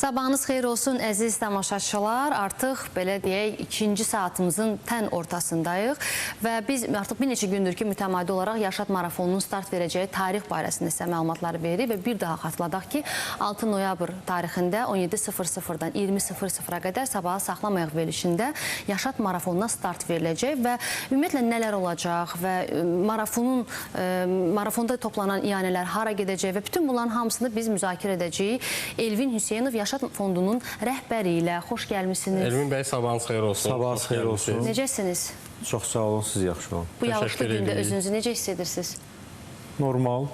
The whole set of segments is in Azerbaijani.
Sabahınız xeyir olsun əziz tamaşaçılar. Artıq belə deyək, ikinci saatımızın tən ortasındayıq və biz artıq bir neçə gündür ki, mütəmadi olaraq Yaşad Marafonunun start verəcəyi tarix barəsində sizə məlumatları veririk və bir daha xatırladaq ki, 6 noyabr tarixində 17:00-dan 20:00-a qədər Sabaha Saxlamayaq verilişində Yaşad Marafonuna start veriləcək və ümumiyyətlə nələr olacaq və marafonda toplanan iyanələr hara gedəcək və bütün bunların hamısını biz müzakirə edəcəyik. Elvin Hüseynov Yaşad Fondunun rəhbəri ilə. Xoş gəlmişsiniz. Elvin bəy, sabahınız xeyir olsun. Sabahınız xeyir olsun. Necəsiniz? Çox sağ olun, siz yaxşı olun. Bu yağışlı gündə özünüzü necə hiss edirsiniz? Normal,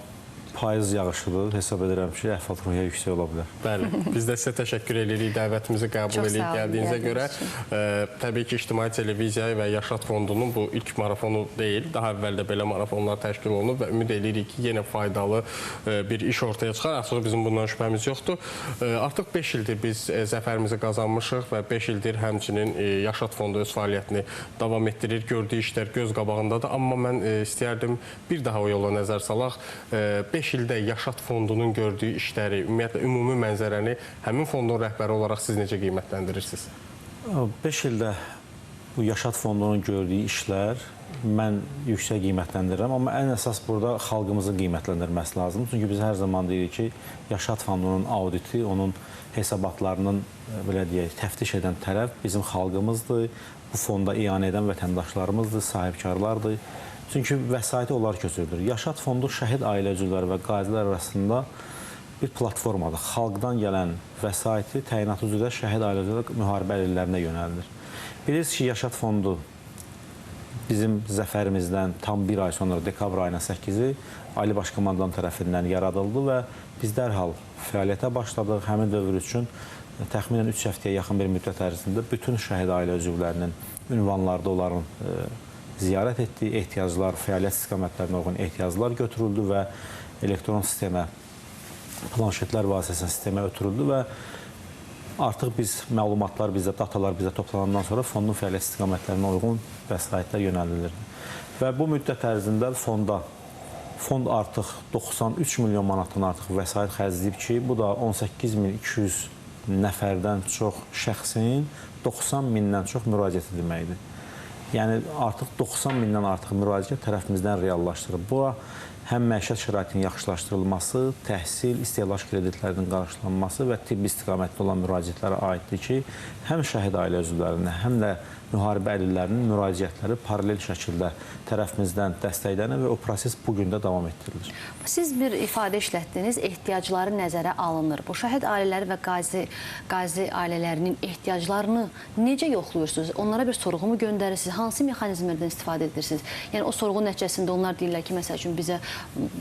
payız yağışıdır. Hesab edirəm ki, əhval-ruhiyyə yüksək ola bilər. Bəli, biz də sizə təşəkkür edirik, dəvətimizi qəbul edib gəldiyinizə görə. Təbii ki, İctimai Televiziya və Yaşad Fondunun bu ilk marafonu deyil. Daha əvvəl də belə marafonlar təşkil olunub və ümid edirik ki, yenə faydalı bir iş ortaya çıxar. Aslında bizim bundan şübhəmiz yoxdur. Artıq 5 ildir biz zəfərimizi qazanmışıq və 5 ildir həmçinin Yaşad Fondu öz fəaliyyətini davam etdirir. Gördüyü işlər göz qabağındadır. Amma mən istəyərdim bir daha o yola nəzər salaq. 5 ildə Yaşad Fondunun gördüyü işləri, ümumiyyətlə, ümumi mənzərəni həmin fondun rəhbəri olaraq siz necə qiymətləndirirsiniz? 5 ildə bu Yaşad Fondunun gördüyü işlər mən yüksək qiymətləndirirəm, amma ən əsas burada xalqımızın qiymətləndirməsi lazımdır. Çünki biz hər zaman deyirik ki, Yaşad Fondunun auditi, onun hesabatlarının belə deyək, təftiş edən tərəf bizim xalqımızdır, bu fonda iyanə edən vətəndaşlarımızdır, sahibkarlardır. Çünki vəsaiti onlar köçürülür. Yaşad Fondu şəhid ailə üzvləri və qazilər arasında bir platformadır. Xalqdan gələn vəsaiti təyinat üzrə şəhid ailə üzvləri müharibə əlillərinə yönəldir. Bilirsiniz ki, Yaşad Fondu bizim zəfərimizdən tam bir ay sonra, dekabr ayının 8-i Ali Baş Komandan tərəfindən yaradıldı və biz dərhal fəaliyyətə başladıq. Həmin dövr üçün təxminən 3 həftəyə yaxın bir müddət ərzində bütün şəhid ailə üzvlərinin ünvanlarda onların ziyarət etdiyi ehtiyaclar, fəaliyyət istiqamətlərinə uyğun ehtiyaclar götürüldü və elektron sistemə, planşetlər vasitəsilə sistemə ötürüldü və artıq biz məlumatlar bizdə, datalar bizdə toplanandan sonra fondun fəaliyyət istiqamətlərinə uyğun vəsaitlər yönəldilirdi. Və bu müddət ərzində fond artıq 93 milyon manatdan artıq vəsait xərcləyib ki, bu da 18.200 nəfərdən çox şəxsin 90 mindən çox müraciəti deməkdir. Yəni, artıq 90 mindən artıq müraciət tərəfimizdən reallaşdırıb. Bura həm məişət şəraitinin yaxşılaşdırılması, təhsil, istehlak kreditlərinin qarşılanması və tibbi istiqamətli olan müraciətlərə aiddir ki, həm şəhid ailə üzvlərinə, həm də müharibə əlillərinin müraciətləri paralel şəkildə tərəfimizdən dəstəklənir və o proses bugün də davam etdirilir. Siz bir ifadə işlətdiniz, ehtiyacları nəzərə alınır. Bu şəhid ailələri və qazi ailələrinin ehtiyaclarını necə yoxluyursunuz? Onlara bir sorğu mu göndərirsiniz? Hansı mexanizmlərdən istifadə edirsiniz? Yəni, o sorğu nəticəsində onlar deyirlər ki, məsəl üçün bizə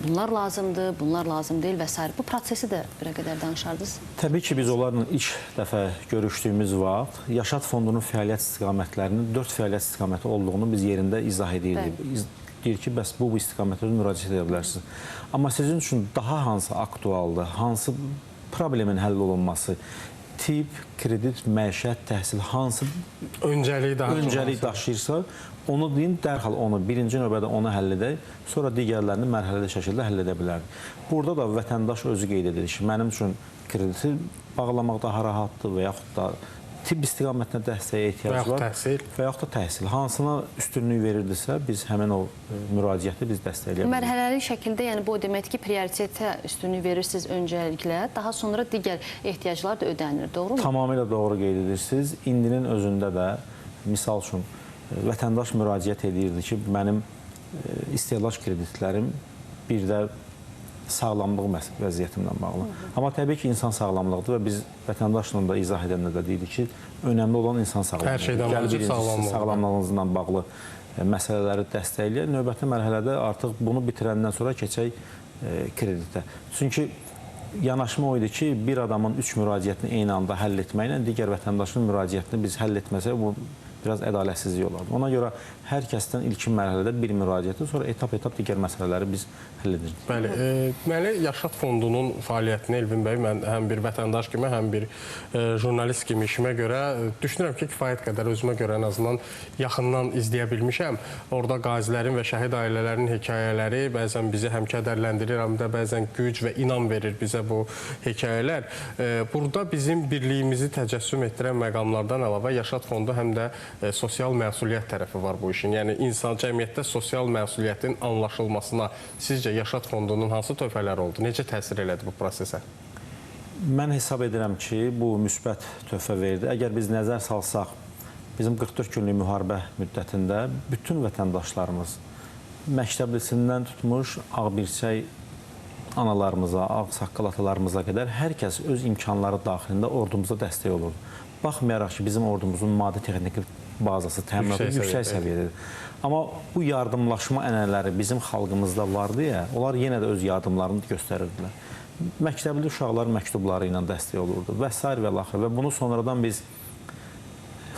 bunlar lazımdır, bunlar lazım deyil və s. Bu prosesi də bir qədər danışardınız. Təbii ki, biz onlarla ilk dəfə görüşdüyümüz vaxt Yaşad Fondunun fəaliyyət istiqamətlərinin 4 fəaliyyət istiqaməti olduğunu biz yerində izah edirdik. Deyir ki, bəs bu istiqamətə müraciət edə bilərsiniz. Amma sizin üçün daha hansı aktualdır, hansı problemin həll olunması, tip, kredit, məişət, təhsil, hansı öncəlik daşıyırsa, onu deyin, dərhal onu, birinci növbədə onu həll edək, sonra digərlərini mərhələli şəkildə həll edə bilərik. Burada da vətəndaş özü qeyd edir ki, mənim üçün krediti bağlamaq daha rahatdır və yaxud da tibb istiqamətinə dəstəyə ehtiyac var və yaxud da təhsil. Hansına üstünlük verirdisə, biz həmin o müraciəti biz dəstəkləyə bilirik. Mərhələli şəkildə, yəni bu deməkdir ki, prioritetə üstünlük verirsiniz öncəliklə, daha sonra digər ehtiyaclar da ödənilir, doğru mu? Tamamilə doğru qeyd edirsiniz. İndinin özündə də, misal üçün, vətəndaş müraciət edirdi ki, mənim istehlak kreditlərim bir də sağlamlıq vəziyyətimlə bağlı. Amma təbii ki, insan sağlamlıqdır və biz vətəndaşla da izah edəndə də deyirik ki, önəmli olan insan sağlamlıqdır. Hər şeydən öncə sağlamlığınızla bağlı məsələləri dəstəkləyək. Növbəti mərhələdə artıq bunu bitirəndən sonra keçək kreditə. Çünki yanaşma o idi ki, bir adamın 3 müraciətini eyni anda həll etməklə digər vətəndaşın müraciətini biz həll etməsək, bu biraz ədalətsizlik olardı. Ona görə hər kəsdən ilkin mərhələdə bir müraciətdir, sonra etap-etap digər məsələləri biz həll edirdik. Bəli, deməli Yaşad Fondunun fəaliyyətini Elvin bəy mən həm bir vətəndaş kimi, həm bir jurnalist kimi işimə görə düşünürəm ki, kifayət qədər özümə görə ən azından yaxından izləyə bilmişəm. Orada qazilərin və şəhid ailələrinin hekayələri bəzən bizi həm kədərləndirir, həm də bəzən güc və inam verir bizə bu hekayələr. Burada bizim birliyimizi təcəssüm etdirən məqamlardan əlavə Yaşad Fondu həm də sosial məsuliyyət tərəfi var bu işin. Yəni insan cəmiyyətdə sosial məsuliyyətin anlaşılmasına sizcə Yaşad Fondunun hansı töhfələri oldu? Necə təsir elədi bu prosesə? Mən hesab edirəm ki, bu müsbət töhfə verdi. Əgər biz nəzər salsaq, bizim 44 günlük müharibə müddətində bütün vətəndaşlarımız məktəblisindən tutmuş ağbirçək analarımıza, ağsaqqal atalarımıza qədər hər kəs öz imkanları daxilində ordumuza dəstək olurdu. Baxmayaraq ki, bizim ordumuzun maddi-texniki bazası təminatı yüksək səviyyədir. Amma bu yardımlaşma ənənələri bizim xalqımızda vardı ya, onlar yenə də öz yardımlarını göstərirdilər. Məktəbli uşaqlar məktubları ilə dəstək olurdu və s. və l. Və bunu sonradan biz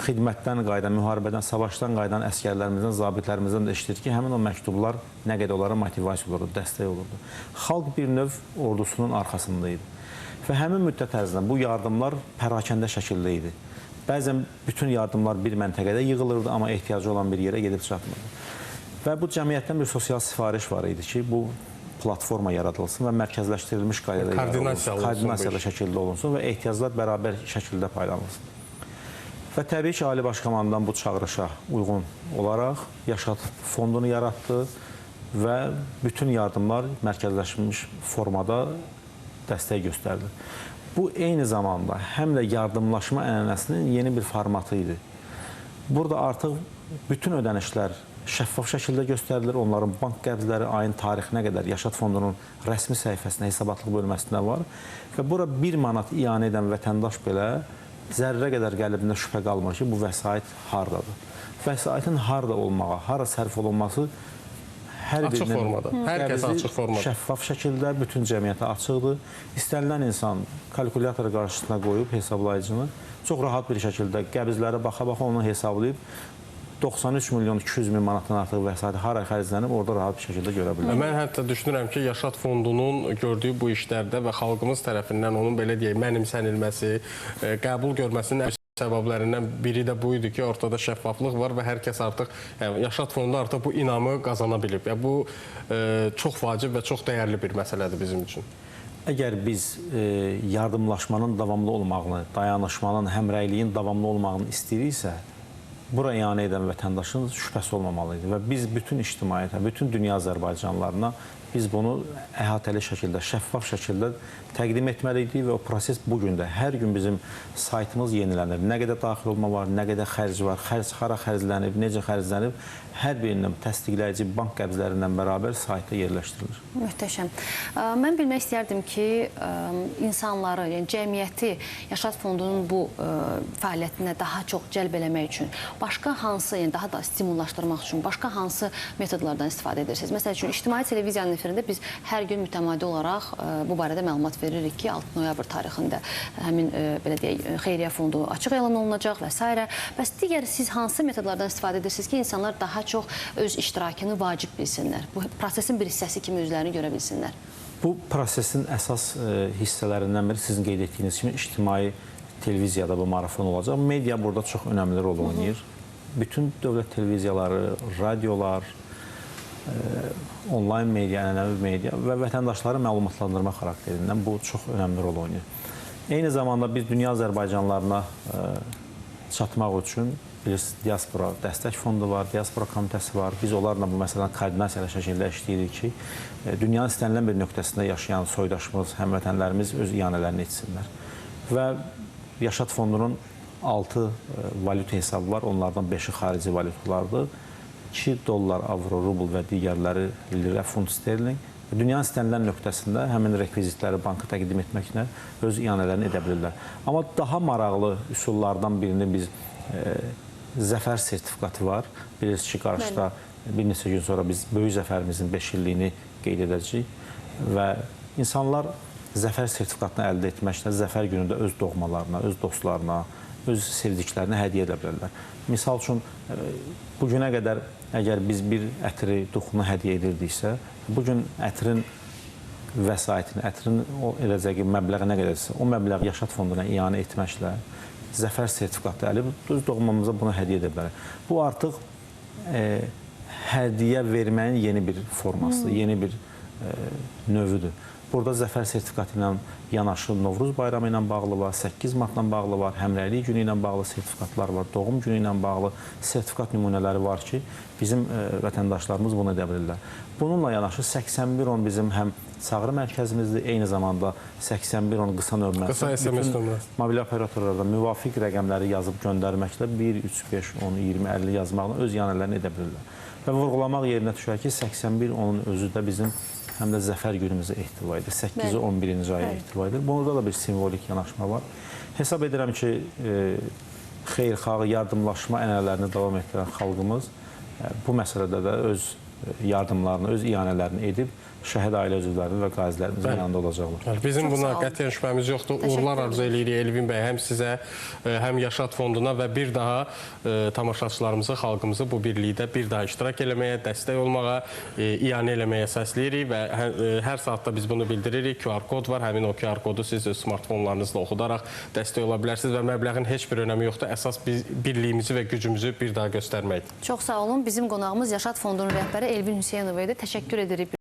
xidmətdən qaydan, müharibədən, savaşdan qaydan əskərlərimizdən, zabitlərimizdən də eşitir ki, həmin o məktublar nə qədər onlara motivasiya olurdu, dəstək olurdu. Xalq bir növ ordusunun arxasında idi. Və həmin müddət ərzində bu yardımlar pərakəndə şəkildə idi. Bəzən bütün yardımlar bir məntəqədə yığılırdı, amma ehtiyacı olan bir yerə gedib çatmırdı. Və bu cəmiyyətdən bir sosial sifariş var idi ki, bu platforma yaradılsın və mərkəzləşdirilmiş qaydada koordinasiyalı şəkildə olunsun və ehtiyaclar bərabər şəkildə paylanılsın. Və təbii ki, Ali Baş Komandandan bu çağırışa uyğun olaraq Yaşad Fondunu yaratdı və bütün yardımlar mərkəzləşmiş formada dəstək göstərdi. Bu, eyni zamanda həm də yardımlaşma ənənəsinin yeni bir formatı idi. Burada artıq bütün ödənişlər şəffaf şəkildə göstərilir. Onların bank qəbzləri ayın tarixinə qədər Yaşad Fondunun rəsmi səhifəsində, hesabatlıq bölməsində var. Və bura 1 manat iyanə edən vətəndaş belə zərrə qədər qəlbində şübhə qalmır ki, bu vəsait hardadır. Vəsaitin harda olmağa, hara sərf olunması hər açıq formada, hər kəs açıq formada. Şəffaf şəkildə bütün cəmiyyətə açıqdır. İstənilən insan kalkulyator qarşısına qoyub hesablayıcını çox rahat bir şəkildə qəbzlərə baxa-baxa onu hesablayıb 93 milyon 200 min manatdan artıq vəsait hara xərclənib orada rahat bir şəkildə görə bilər. Mən hətta düşünürəm ki, Yaşad Fondunun gördüyü bu işlərdə və xalqımız tərəfindən onun belə deyək mənimsənilməsi, qəbul görməsinin səbəblərindən biri də bu idi ki, ortada şəffaflıq var və hər kəs artıq Yaşad Fondu artıq bu inamı qazana bilib. Bu çox vacib və çox dəyərli bir məsələdir bizim üçün. Əgər biz yardımlaşmanın davamlı olmağını, dayanışmanın, həmrəyliyin davamlı olmağını istəyiriksə, bura iyanə edən vətəndaşın şübhəsi olmamalıydı və biz bütün ictimaiyyətə, bütün dünya Azərbaycanlarına biz bunu əhatəli şəkildə, şəffaf şəkildə təqdim etməliydik və o proses bugün də hər gün bizim saytımız yenilənir. Nə qədər daxil olma var, nə qədər xərc var, xərc hara xərclənib, necə xərclənib, hər birinin təsdiqləyici bank qəbzlərindən bərabər saytda yerləşdirilir. Möhtəşəm. Mən bilmək istərdim ki, insanları, yəni cəmiyyəti Yaşad Fondunun bu fəaliyyətinə daha çox cəlb eləmək üçün başqa hansı, yəni daha da stimullaşdırmaq üçün başqa hansı metodlardan istifadə edirsiniz? Məsəl üçün, ictimai televiziyanın efirində biz hər gün mütəmadi olaraq bu barədə məlumat veririk ki, 6 noyabr tarixində həmin, belə deyək, xeyriyyə fondu açıq elan olunacaq və s. Bəs digər siz hansı metodlardan istifadə edirsiniz ki, insanlar daha çox öz iştirakını vacib bilsinlər, bu prosesin bir hissəsi kimi özlərini görə bilsinlər? Bu prosesin əsas hissələrindən biri sizin qeyd etdiyiniz kimi ictimai televiziyada bu marafon olacaq. Media burada çox önəmli rol oynayır. Bütün dövlət televiziyaları, radiolar, onlayn media, ənənəvi media və vətəndaşları məlumatlandırma xarakterindən bu çox önəmli rol oynayır. Eyni zamanda biz dünya Azərbaycanlarına çatmaq üçün bilirsiniz, diaspora dəstək fondu var, diaspora komitəsi var. Biz onlarla bu məsələni koordinasiyalı şəkildə işləyirik ki, dünyanın istənilən bir nöqtəsində yaşayan soydaşımız, həmvətənlərimiz öz iyanələrini etsinlər. Və Yaşad Fondunun 6 valyuta hesabı var, onlardan 5-i xarici valyutalardır. 2 dollar, avro, rubl və digərləri lirə, funt sterling. Dünyanın istənilən nöqtəsində həmin rekvizitləri banka təqdim etməklə öz iyanələrini edə bilirlər. Amma daha maraqlı üsullardan birini biz zəfər sertifikatı var. Bilirsiniz ki, qarşıda bir neçə gün sonra biz böyük zəfərimizin 5 illiyini qeyd edəcəyik və insanlar zəfər sertifikatını əldə etməklə zəfər günündə öz doğmalarına, öz dostlarına, öz sevdiklərinə hədiyyə edə bilərlər. Misal üçün, bu günə qədər əgər biz bir ətri Duxuna hədiyyə edirdiksə, bu gün ətrin vəsaitini, ətrin edəcəyi məbləği nə qədərsə, o məbləği Yaşad Fonduna ianə etməklə zəfər sertifikatı əlib öz doğmamıza bunu hədiyyə edə bilərik. Bu artıq hədiyyə verməyin yeni bir formasıdır, yeni bir növüdür. Burada zəfər sertifikatı ilə yanaşı Novruz bayramı ilə bağlı var, 8 martla bağlı var, həmrəylik günü ilə bağlı sertifikatlar var, doğum günü ilə bağlı sertifikat nümunələri var ki, bizim vətəndaşlarımız bunu edə bilirlər. Bununla yanaşı 8110 bizim həm çağrı mərkəzimizdir, eyni zamanda 8110 qısa nömrəsi. Qısa SMS nömrəsi. Mobil operatorlarda müvafiq rəqəmləri yazıb göndərməklə 1, 3, 5, 10, 20, 50 yazmaqla öz ianələrini edə bilirlər. Və vurğulamaq yerinə düşər ki, 8110-un özü də bizim həm də zəfər günümüzə ehtiva edir. 8-i 11-ci aya ehtiva edir. Burada da bir simvolik yanaşma var. Hesab edirəm ki, xeyirxah, yardımlaşma ənənələrini davam etdirən xalqımız bu məsələdə də öz yardımlarını, öz ianələrini edib şəhid ailə üzvlərinin və qazilərimizin yanında olacaqlar. Bizim buna qətiyyən şübhəmiz yoxdur. Uğurlar arzu edirik Elvin bəy, həm sizə, həm Yaşad Fonduna və bir daha tamaşaçılarımızı, xalqımızı bu birlikdə bir daha iştirak eləməyə, dəstək olmağa, ianə eləməyə səsləyirik və hər saatda biz bunu bildiririk. QR kod var, həmin o QR kodu siz smartfonlarınızla oxudaraq dəstək ola bilərsiniz və məbləğin heç bir önəmi yoxdur. Əsas biz birliyimizi və gücümüzü bir daha göstərməkdir. Çox sağ olun. Bizim qonağımız Yaşad Fondunun rəhbəri Elvin Hüseynova idi. Təşəkkür edirik.